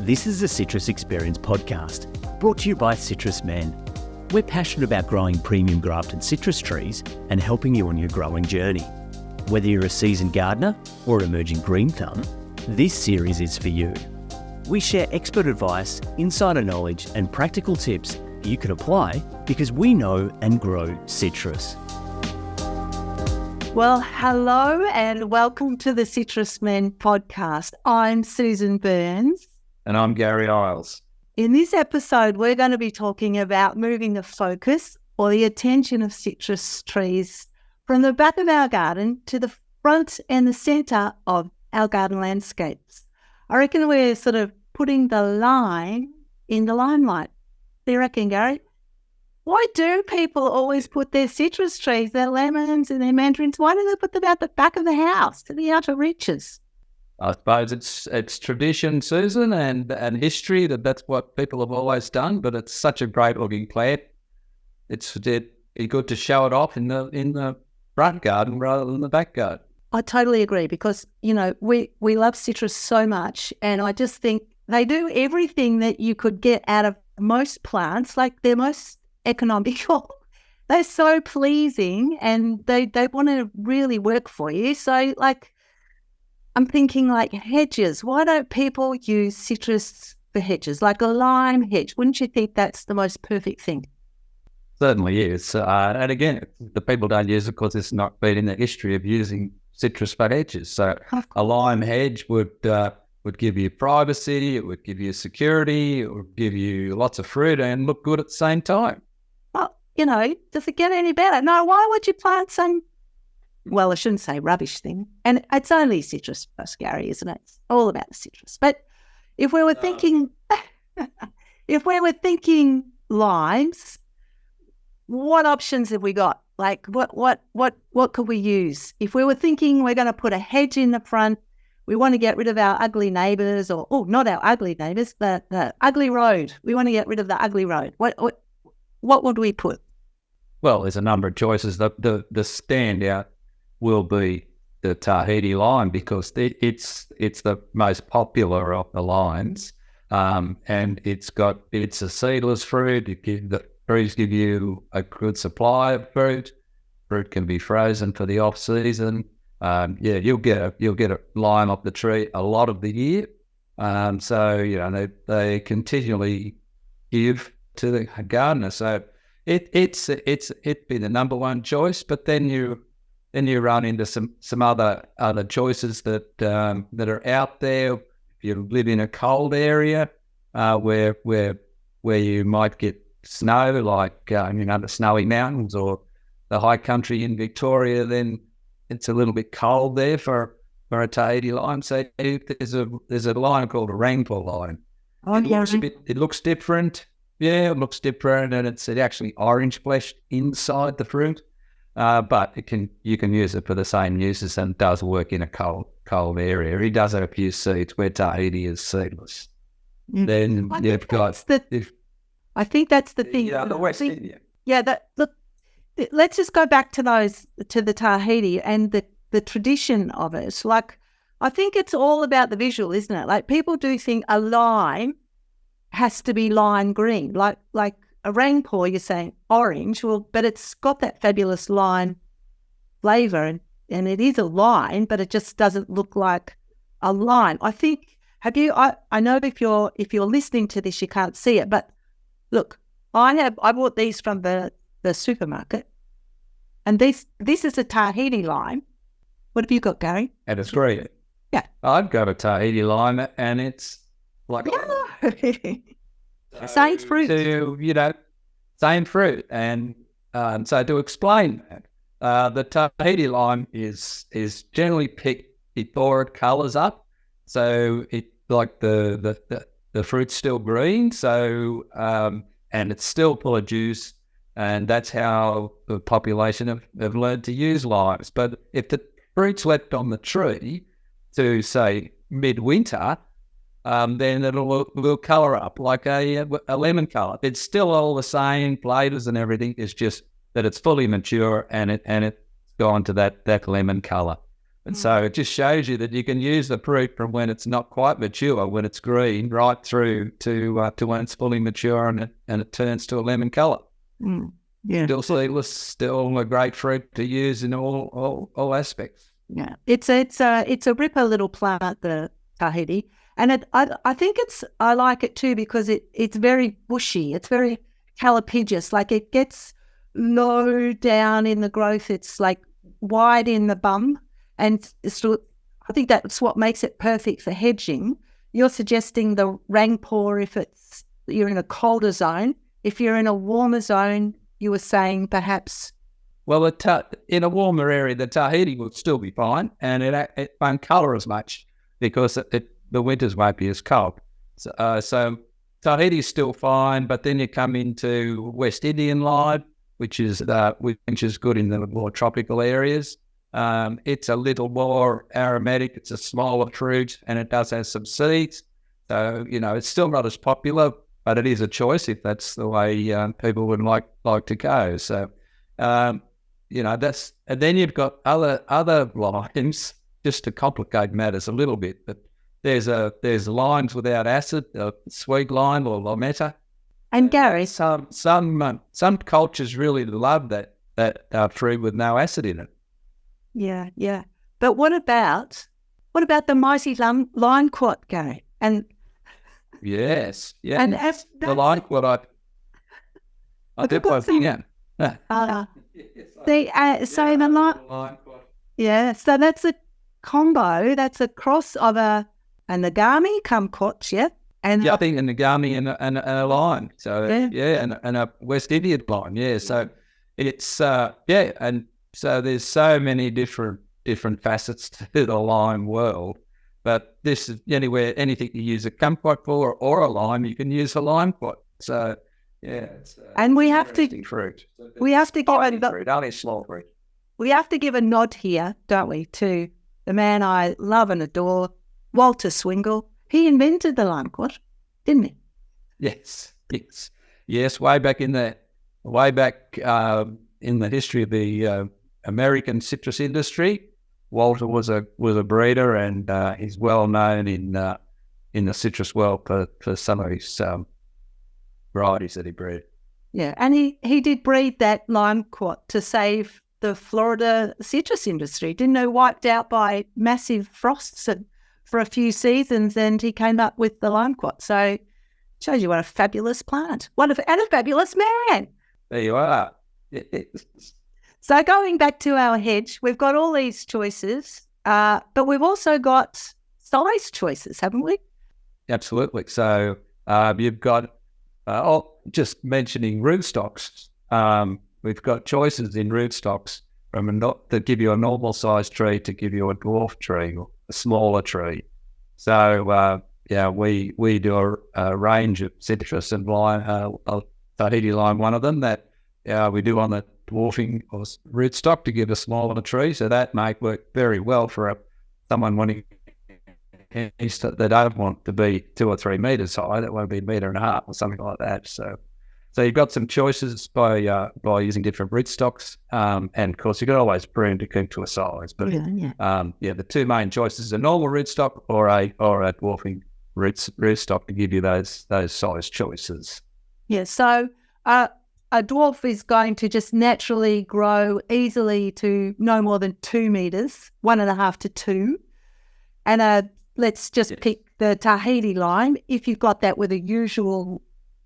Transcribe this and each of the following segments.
This is the Citrus Experience podcast, brought to you by Citrus Men. We're passionate about growing premium grafted citrus trees and helping you on your growing journey. Whether you're a seasoned gardener or an emerging green thumb, this series is for you. We share expert advice, insider knowledge and practical tips you can apply because we know and grow citrus. Well, hello and welcome to the Citrus Men podcast. I'm Susan Burns. And I'm Gary Isles. In this episode, we're going to be talking about moving the focus or the attention of citrus trees from the back of our garden to the front and the centre of our garden landscapes. I reckon we're sort of putting the lime in the limelight. Do you reckon, Gary? Why do people always put their citrus trees, their lemons and their mandarins, why do they put them out the back of the house to the outer reaches? I suppose it's tradition, Susan, and history that's what people have always done. But it's such a great looking plant. It's good to show it off in the front garden rather than the back garden. I totally agree because we love citrus so much, and I just think they do everything that you could get out of most plants. Like they're most economical. They're so pleasing, and they want to really work for you. So I'm thinking like hedges. Why don't people use citrus for hedges, like a lime hedge? Wouldn't you think that's the most perfect thing? Certainly is. And again, the people don't use it because it's not been in the history of using citrus for hedges. So a lime hedge would give you privacy, it would give you security, it would give you lots of fruit and look good at the same time. Well, does it get any better? No, why would you plant some... Well, I shouldn't say rubbish thing. And it's only citrus for us, Gary, isn't it? It's all about the citrus. But if we were thinking limes, what options have we got? Like what could we use? If we were thinking we're going to put a hedge in the front, we want to get rid of our ugly neighbours not our ugly neighbours, the ugly road. We want to get rid of the ugly road. What would we put? Well, there's a number of choices. The standout will be the Tahiti lime because it's the most popular of the limes, and it's a seedless fruit. The trees give you a good supply of fruit. Fruit can be frozen for the off season. You'll get a lime off the tree a lot of the year. So they continually give to the gardener. So it'd be the number one choice. But then you run into some other choices that are out there. If you live in a cold area where you might get snow, like the snowy mountains or the high country in Victoria, then it's a little bit cold there for a Tahiti lime. So there's a lime called a rainfall lime. Oh, it looks different. Yeah, it looks different, and it's actually orange fleshed inside the fruit. But you can use it for the same uses, and it does work in a cold area. It does have a few seeds where Tahiti is seedless. Then you've got... I think that's the thing. Yeah, the West India. Yeah, look, let's just go back to the Tahiti and the tradition of it. Like, I think it's all about the visual, isn't it? Like, people do think a lime has to be lime green, like a rainbow, you're saying orange, but it's got that fabulous lime flavour, and it is a lime, but it just doesn't look like a lime. I think, I know if you're listening to this, you can't see it, but look, I bought these from the supermarket, and this is a Tahiti lime. What have you got, Gary? And it's green. Yeah. I've got a Tahiti lime, and it's like... Same fruit. Same fruit. And so to explain that, the Tahiti lime is generally picked before it colours up. So it the fruit's still green. So and it's still full of juice, and that's how the population have learned to use limes. But if the fruit's left on the tree to say midwinter, then will colour up like a lemon colour. It's still all the same flavours and everything. It's just that it's fully mature and it's gone to that lemon colour. And so it just shows you that you can use the fruit from when it's not quite mature, when it's green, right through to when it's fully mature and it turns to a lemon colour. Yeah. Still seedless, still a great fruit to use in all aspects. Yeah. It's a ripper little plant, the Tahiti. And I think I like it too because it's very bushy. It's very calipageous. Like it gets low down in the growth. It's like wide in the bum. And I think that's what makes it perfect for hedging. You're suggesting the rangpur if you're in a colder zone. If you're in a warmer zone, you were saying perhaps... Well, in a warmer area, the Tahiti will still be fine, and it won't colour as much because the winters won't be as cold. So Tahiti's still fine, but then you come into West Indian lime, which is good in the more tropical areas. It's a little more aromatic. It's a smaller fruit, and it does have some seeds. So it's still not as popular, but it is a choice if that's the way people would like to go. So that's, and then you've got other limes just to complicate matters a little bit. But there's limes without acid, sweet lime or limetta. And Gary, some cultures really love that fruit with no acid in it. Yeah. But what about the mighty limequat, Gary? And yes, yeah. And the limequat, I did one thing. Yeah. So the limequat. Yeah. So that's a combo. That's a cross of a Nagami kumquats, yeah. And I think a Nagami and a lime. So and a West Indian lime. Yeah. So it's and so there's so many different facets to the lime world. But this is anything you use a kumquat for or a lime, you can use a limequat. So it's and we have to fruit. We have to give fruit, only small fruit. We have to give a nod here, don't we, to the man I love and adore, Walter Swingle. He invented the limequat, didn't he? Yes. Way back in the history of the American citrus industry, Walter was a breeder, and he's well known in the citrus world for some of his varieties that he bred. Yeah, and he did breed that limequat to save the Florida citrus industry. Didn't know, wiped out by massive frosts for a few seasons, and he came up with the limequat. So shows you what a fabulous plant. And a fabulous man. There you are. So going back to our hedge, we've got all these choices, but we've also got size choices, haven't we? Absolutely. So you've got, just mentioning rootstocks, we've got choices in rootstocks that give you a normal size tree to give you a dwarf tree or a smaller tree. So we do a range of citrus and lime, Tahiti lime, one of them that we do on the dwarfing or rootstock to give a smaller tree. So that might work very well for someone wanting they don't want to be 2 or 3 meters high. That won't be 1.5 meters or something like that. So you've got some choices by using different rootstocks, and of course you can always prune to keep to a size. But the 2 main choices are normal rootstock or a dwarfing rootstock to give you those size choices. Yeah. So a dwarf is going to just naturally grow easily to no more than 2 meters, 1.5 to 2, and let's just pick the Tahiti lime. If you've got that with a usual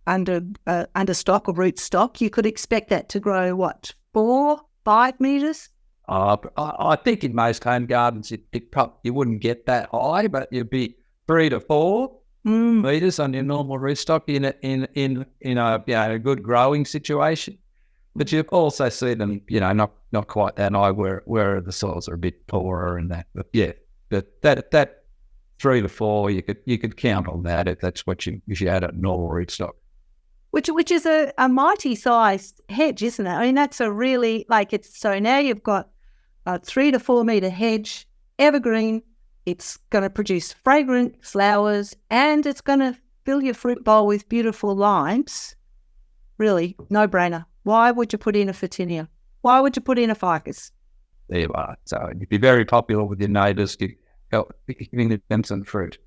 understock or rootstock, you could expect that to grow, 4, 5 meters? I think in most home gardens you wouldn't get that high, but you'd be 3 to 4 meters on your normal rootstock in a good growing situation. But you also see them, not quite that high where the soils are a bit poorer and that. But that 3 to 4, you could count on that if you had a normal rootstock. Which is a mighty sized hedge, isn't it? I mean, that's a really, so now you've got a 3 to 4 meter hedge, evergreen. It's going to produce fragrant flowers, and it's going to fill your fruit bowl with beautiful limes. Really, no brainer. Why would you put in a Photinia? Why would you put in a ficus? there you are. So you'd be very popular with your neighbours, giving them some fruit.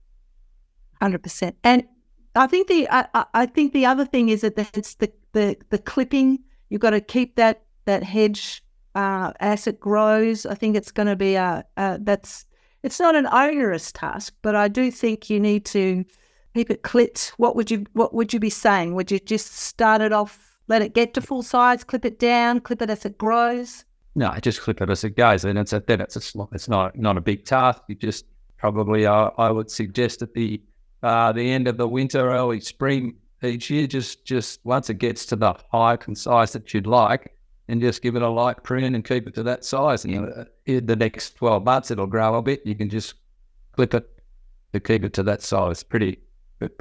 100%. And I think the other thing is that it's the clipping. You've got to keep that hedge as it grows. I think it's going to be it's not an onerous task, but I do think you need to keep it clipped. What would you be saying? Would you just start it off, let it get to full size, clip it down, clip it as it grows? No, just clip it as it goes, and it's not a big task. You just probably I would suggest at the end of the winter, early spring each year, just once it gets to the height and size that you'd like, and just give it a light prune and keep it to that size. And in the next 12 months, it'll grow a bit. You can just clip it to keep it to that size. Pretty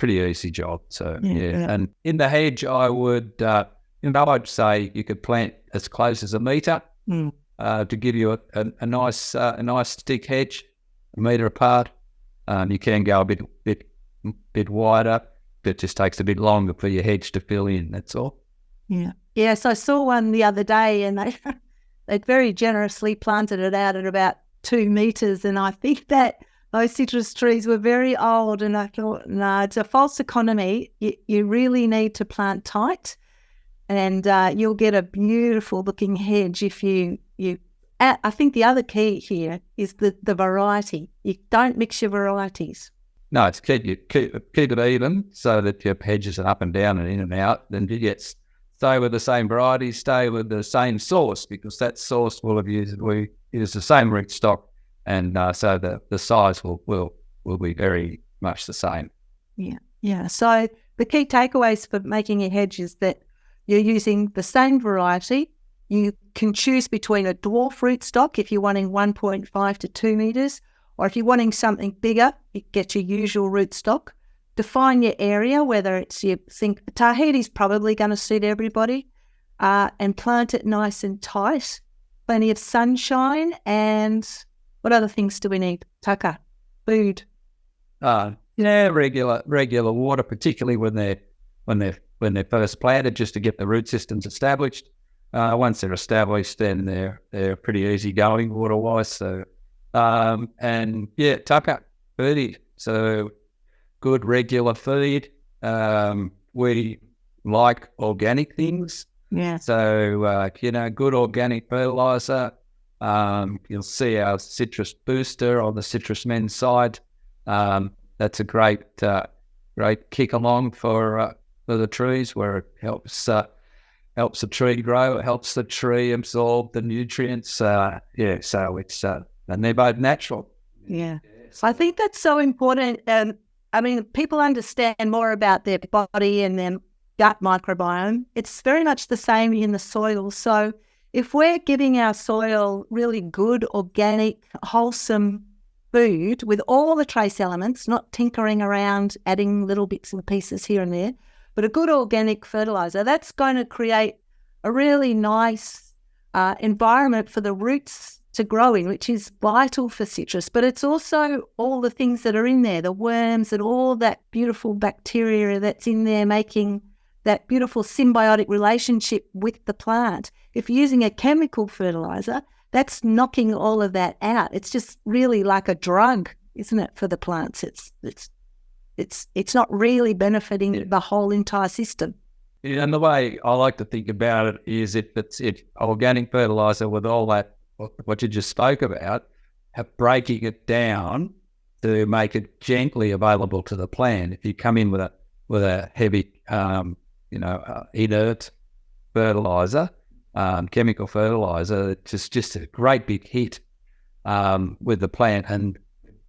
easy job. So yeah. And in the hedge, I would I'd say you could plant as close as 1 metre to give you a nice thick hedge, 1 metre apart. You can go a bit wider. It just takes a bit longer for your hedge to fill in. That's all. Yeah. Yes, I saw one the other day, and they very generously planted it out at about 2 metres, and I think that those citrus trees were very old, and I thought, no, it's a false economy. You really need to plant tight, and you'll get a beautiful looking hedge if you. I think the other key here is the variety. You don't mix your varieties. No, it's keep it even so that your hedges are up and down and in and out. Then you stay with the same variety, stay with the same source, because that source we use the same rootstock, and so the size will be very much the same. Yeah. So the key takeaways for making a hedge is that you're using the same variety. You can choose between a dwarf rootstock if you're wanting 1.5 to 2 metres, or if you're wanting something bigger, you get your usual rootstock. Define your area, whether it's you think Tahiti's probably going to suit everybody, and plant it nice and tight. Plenty of sunshine, and what other things do we need? Taka, food. Regular water, particularly when they're first planted, just to get the root systems established. Once they're established, then they're pretty easy going water wise. So taka, foodie. So good regular feed. We like organic things. Yeah. So good organic fertilizer. You'll see our citrus booster on the Citrus Men side. That's a great kick along for the trees, where it helps the tree grow, it helps the tree absorb the nutrients. So it's and they're both natural. Yeah. I think that's so important. People understand more about their body and their gut microbiome. It's very much the same in the soil. So if we're giving our soil really good, organic, wholesome food with all the trace elements, not tinkering around, adding little bits and pieces here and there, but a good organic fertilizer, that's going to create a really nice environment for the roots to grow in, which is vital for citrus. But it's also all the things that are in there, the worms and all that beautiful bacteria that's in there, making that beautiful symbiotic relationship with the plant. If you're using a chemical fertilizer, that's knocking all of that out. It's just really like a drug, isn't it, for the plants? It's not really benefiting the whole entire system. Yeah, and the way I like to think about it is if organic fertilizer with all that, what you just spoke about, breaking it down to make it gently available to the plant. If you come in with a heavy, inert fertilizer, chemical fertilizer, it's just a great big hit with the plant, and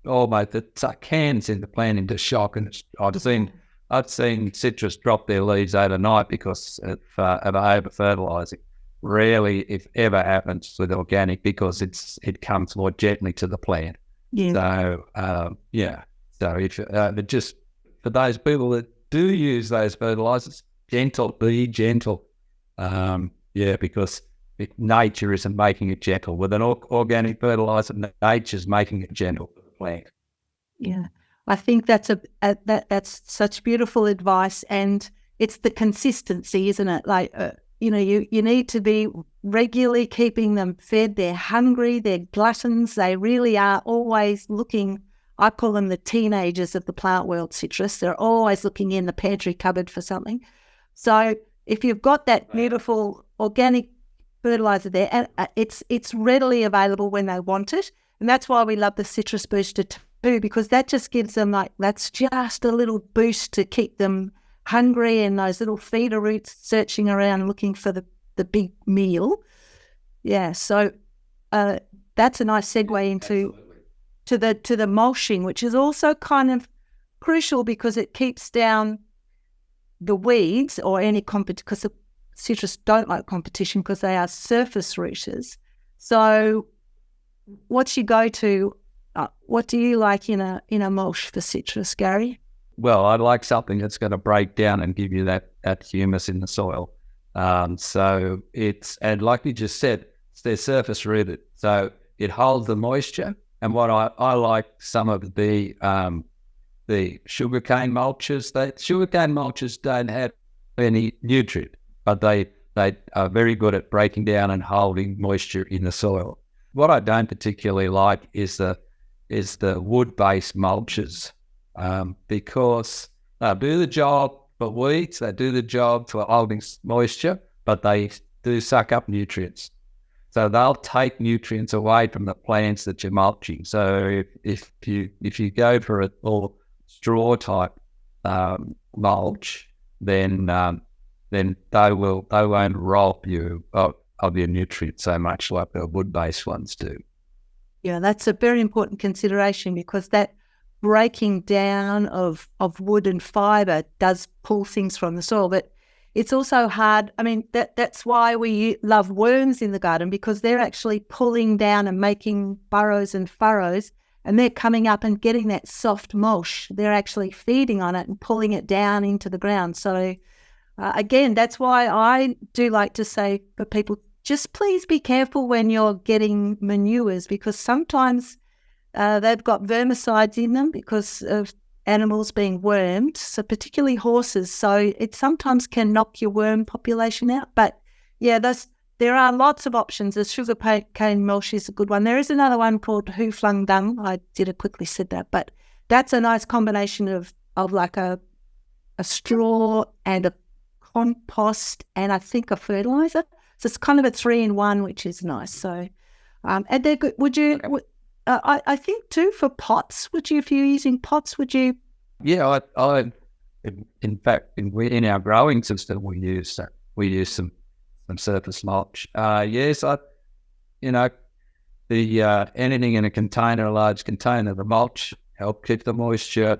almost it cans in the plant into shock. And I've seen citrus drop their leaves overnight because of over fertilizing. Rarely, if ever, happens with organic because it comes more gently to the plant. Yeah. So So if just for those people that do use those fertilizers, be gentle. Because nature isn't making it gentle. With an organic fertilizer, nature's making it gentle for the plant. Yeah, I think that's that's such beautiful advice, and it's the consistency, isn't it? Like you need to be regularly keeping them fed. They're hungry, they're gluttons. They really are always looking. I call them the teenagers of the plant world, citrus. They're always looking in the pantry cupboard for something. So if you've got that beautiful organic fertilizer there, and it's readily available when they want it, and that's why we love the citrus booster too, because that just gives them that's just a little boost to keep them hungry, and those little feeder roots searching around looking for the big meal. Yeah, so that's a nice segue into to the mulching, which is also kind of crucial because it keeps down the weeds or any because the citrus don't like competition because they are surface rooters. So what's your go-to? What do you like in a mulch for citrus, Gary? Well, I'd like something that's going to break down and give you that humus in the soil. So and like you just said, they're surface rooted, so it holds the moisture. And what I like some of the sugarcane mulches. Sugarcane mulches don't have any nutrient, but they are very good at breaking down and holding moisture in the soil. What I don't particularly like is the wood-based mulches. Because they do the job for weeds, they do the job for holding moisture, but they do suck up nutrients. So they'll take nutrients away from the plants that you're mulching. So if you go for a more straw type mulch, then they won't rob you of your nutrients so much like the wood-based ones do. Yeah, that's a very important consideration because that breaking down of wood and fibre does pull things from the soil, but it's also hard. I mean, that's why we love worms in the garden, because they're actually pulling down and making burrows and furrows, and they're coming up and getting that soft mulch. They're actually feeding on it and pulling it down into the ground. So again, that's why I do like to say for people, just please be careful when you're getting manures, because sometimes they've got vermicides in them because of animals being wormed, so particularly horses. So it sometimes can knock your worm population out. But yeah, there are lots of options. The sugarcane mulch is a good one. There is another one called Hooflung dung. I did have quickly said that, but that's a nice combination of like a straw and a compost and I think a fertilizer. So it's kind of a 3-in-1, which is nice. So and they're good. Would you? Okay. I think too for pots. Would you, if you're using pots, would you? Yeah, I in fact in our growing system we use some surface mulch. Yes, anything in a container, a large container, the mulch help keep the moisture.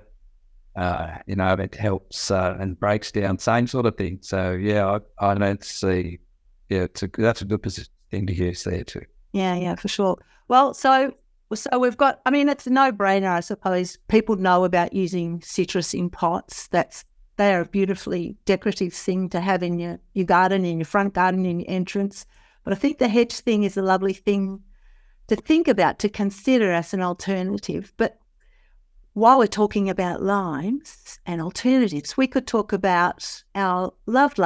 It helps and breaks down, same sort of thing. So yeah, I don't see. Yeah, that's a good thing to use there too. Yeah, for sure. Well, so we've got, I mean, it's a no-brainer, I suppose. People know about using citrus in pots. They are a beautifully decorative thing to have in your garden, in your front garden, in your entrance. But I think the hedge thing is a lovely thing to think about, to consider as an alternative. But while we're talking about limes and alternatives, we could talk about our loved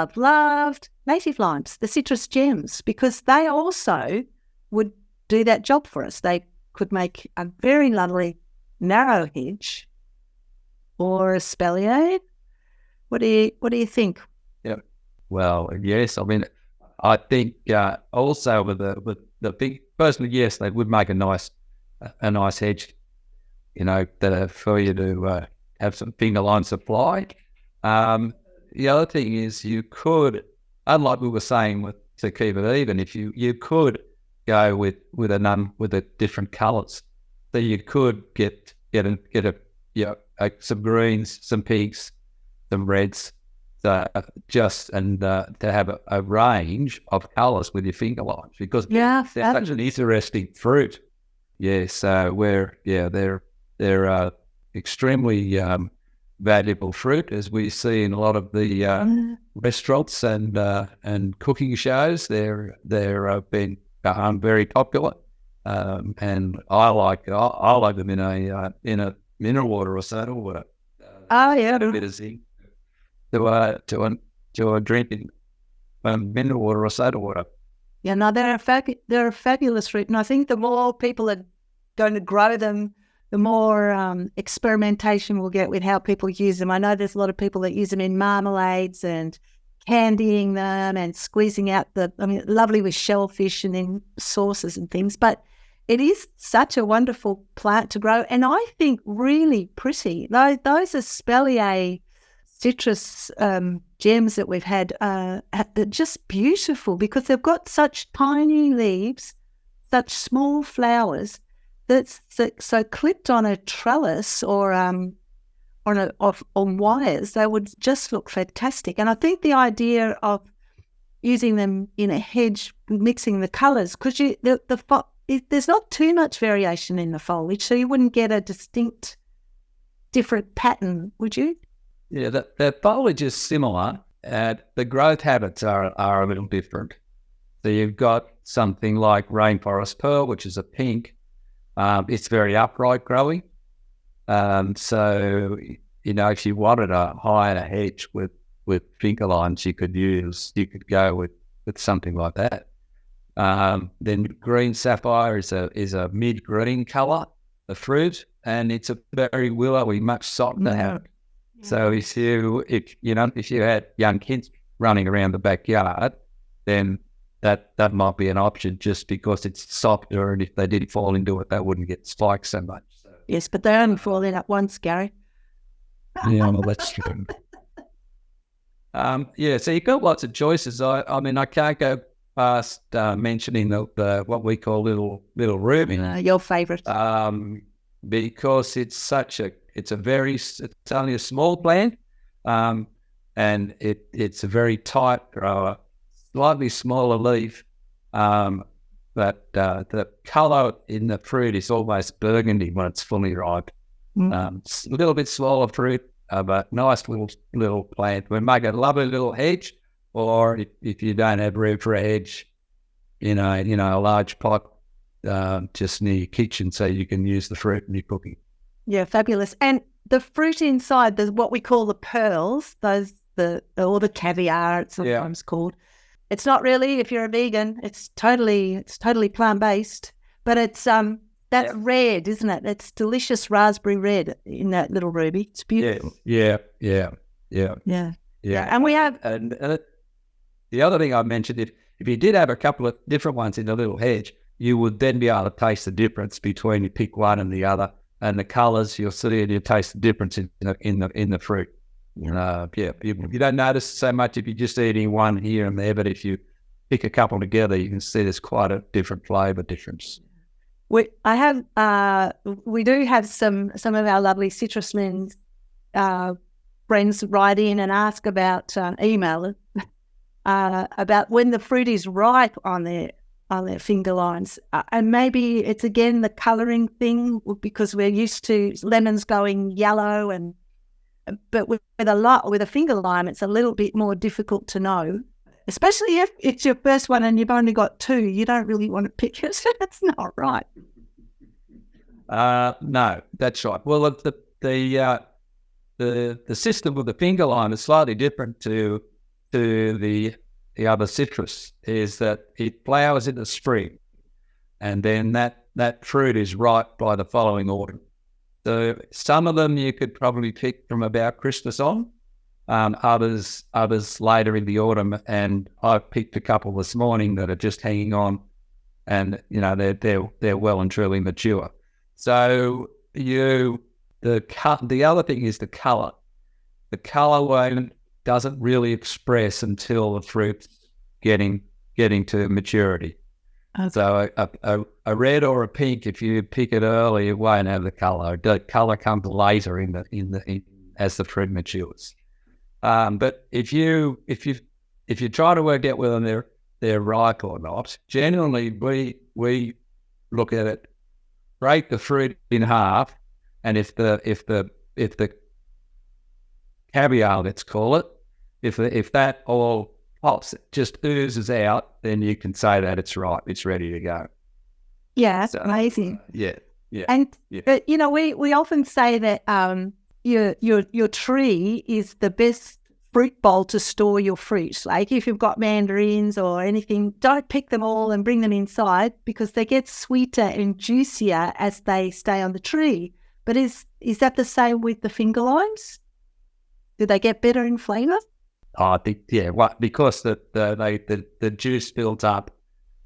native limes, the citrus gems, because they also would do that job for us. They could make a very lovely narrow hedge or a espalier. What do you think? Yeah. Well, yes. I mean, I think also with the big, personally, yes, they would make a nice hedge. That for you to have some finger line supply. The other thing is you could, unlike we were saying to keep it even, if you could go with the different colours, so you could get some greens, some pinks, some reds, to have a range of colours with your finger lines, because they're such an interesting fruit. Yeah, so they're extremely valuable fruit, as we see in a lot of the restaurants and cooking shows. They're been very popular, and I like them in a mineral water or soda water. A bit of zinc to a drinking. mineral water or soda water. Yeah, no, they're a fabulous fruit, and I think the more people are going to grow them, the more experimentation we'll get with how people use them. I know there's a lot of people that use them in marmalades and candying them and squeezing out lovely with shellfish and in sauces and things. But it is such a wonderful plant to grow, and I think really pretty. Those espalier citrus gems that we've had are just beautiful because they've got such tiny leaves, such small flowers, that's so clipped on a trellis or on wires, they would just look fantastic. And I think the idea of using them in a hedge, mixing the colours, because there's not too much variation in the foliage, so you wouldn't get a distinct different pattern, would you? Yeah, the foliage is similar. The growth habits are a little different. So you've got something like rainforest pearl, which is a pink. It's very upright growing. So, if you wanted a higher hedge with finger lines, you could go with something like that. Then green sapphire is a mid-green colour, the fruit, and it's a very willowy, much softer habit. So if you had young kids running around the backyard, then that might be an option just because it's softer, and if they did fall into it, they wouldn't get spiked so much. So. Yes, but they only fall in at once, Gary. Yeah, well, that's true. So you've got lots of choices. I can't go past mentioning the what we call little ruby. Your favourite. Because it's only a small plant, and it's a very tight grower, slightly smaller leaf, but the colour in the fruit is almost burgundy when it's fully ripe. It's a little bit smaller fruit, but nice little plant. We make a lovely little hedge, or if you don't have room for a hedge, a large pot just near your kitchen, so you can use the fruit in your cooking. Yeah, fabulous. And the fruit inside, what we call the pearls, or the caviar, it's sometimes called. It's not really, if you're a vegan, it's totally plant-based, but it's that's red, isn't it? It's delicious raspberry red in that little ruby. It's beautiful. Yeah. And we have... And the other thing I mentioned, if you did have a couple of different ones in the little hedge, you would then be able to taste the difference between you pick one and the other, and the colours, you'll see and you taste the difference in the fruit. You don't notice so much if you're just eating one here and there, but if you pick a couple together, you can see there's quite a different flavour difference. We do have some of our lovely citrus men friends write in and ask about email about when the fruit is ripe on their finger lines, and maybe it's again the colouring thing because we're used to lemons going yellow, but with a finger lime, it's a little bit more difficult to know. Especially if it's your first one and you've only got two, you don't really want to pick it. That's not right. No, that's right. Well, the system with the finger lime is slightly different to the other citrus. Is that it flowers in the spring, and then that fruit is ripe by the following autumn. So some of them you could probably pick from about Christmas on. Others later in the autumn, and I've picked a couple this morning that are just hanging on, and they're well and truly mature. So the other thing is the colour. The colour doesn't really express until the fruit's getting to maturity. Okay. So a red or a pink, if you pick it early, it won't have the colour. The colour comes later as the fruit matures. But if you try to work out whether they're ripe or not, generally we look at it, break the fruit in half, and if the caviar, let's call it, if that all pops, just oozes out, then you can say that it's ripe, it's ready to go. Yeah, that's amazing. Yeah. And we often say that your tree is the best fruit bowl to store your fruit. Like if you've got mandarins or anything, don't pick them all and bring them inside because they get sweeter and juicier as they stay on the tree. But is that the same with the finger limes? Do they get better in flavour? I think, because the juice builds up.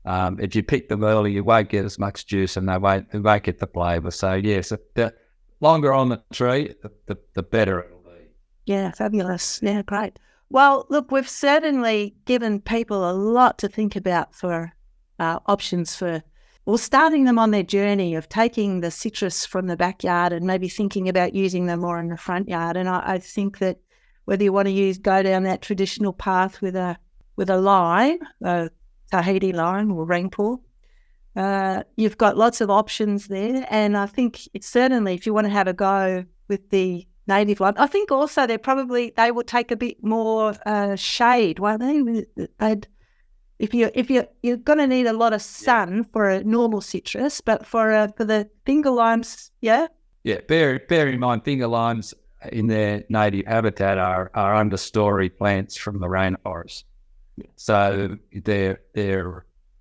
If you pick them early, you won't get as much juice and they won't get the flavour. So, yes, the longer on the tree, the better it'll be. Yeah, fabulous. Yeah, great. Well, look, we've certainly given people a lot to think about for options for, starting them on their journey of taking the citrus from the backyard and maybe thinking about using them more in the front yard. And I think that whether you want to go down that traditional path with a lime, a Tahiti lime or rainpool, you've got lots of options there. And I think it's certainly, if you want to have a go with the native lime, I think also they will take a bit more shade, won't they? If you're going to need a lot of sun for a normal citrus, but for the finger limes, yeah. Bear in mind, finger limes in their native habitat are understory plants from the rainforest. So their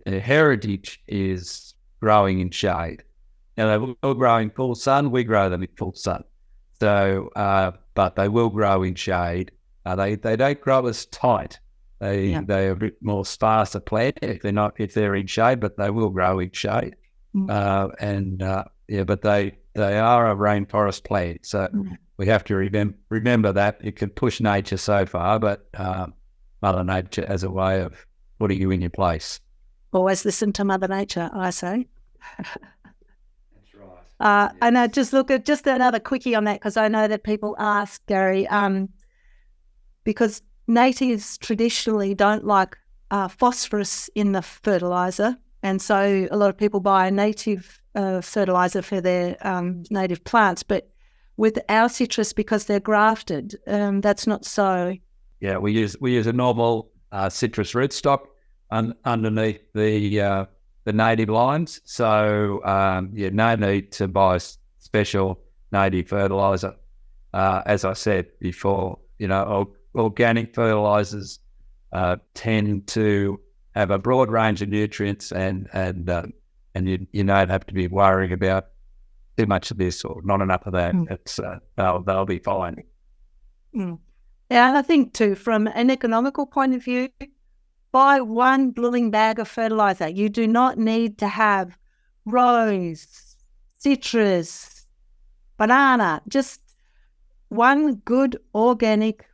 heritage is growing in shade. Now they will grow in full sun. We grow them in full sun. So, but they will grow in shade. They don't grow as tight. They're a bit more sparser plant if they're in shade, but they will grow in shade. But they are a rainforest plant. So we have to remember that it can push nature so far, but Mother Nature has a way of putting you in your place. Always listen to Mother Nature, I say. That's right. And I just look at just another quickie on that because I know that people ask, Gary, because natives traditionally don't like phosphorus in the fertiliser, and so a lot of people buy a native fertiliser for their native plants. But with our citrus, because they're grafted, that's not so. Yeah, we use a normal citrus rootstock underneath the native lines. So no need to buy special native fertiliser. As I said before, organic fertilisers tend to have a broad range of nutrients, and you don't have to be worrying about too much of this or not enough of that. It's they'll be fine. Yeah, and I think too, from an economical point of view, buy one blooming bag of fertiliser. You do not need to have rose, citrus, banana. Just one good organic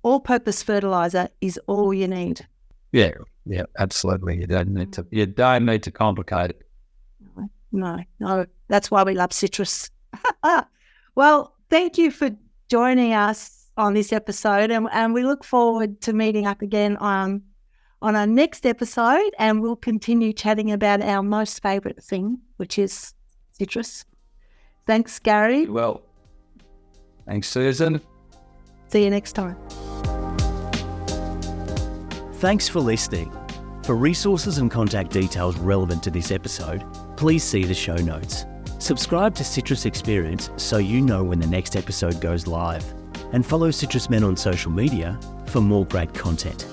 all-purpose fertiliser is all you need. Yeah, absolutely. You don't need to complicate it. No. That's why we love citrus. Well, thank you for joining us on this episode, and we look forward to meeting up again on our next episode, and we'll continue chatting about our most favourite thing, which is citrus. Thanks, Gary. Well, thanks, Susan. See you next time. Thanks for listening. For resources and contact details relevant to this episode, please see the show notes. Subscribe to Citrus Experience so you know when the next episode goes live, and follow Citrus Men on social media for more great content.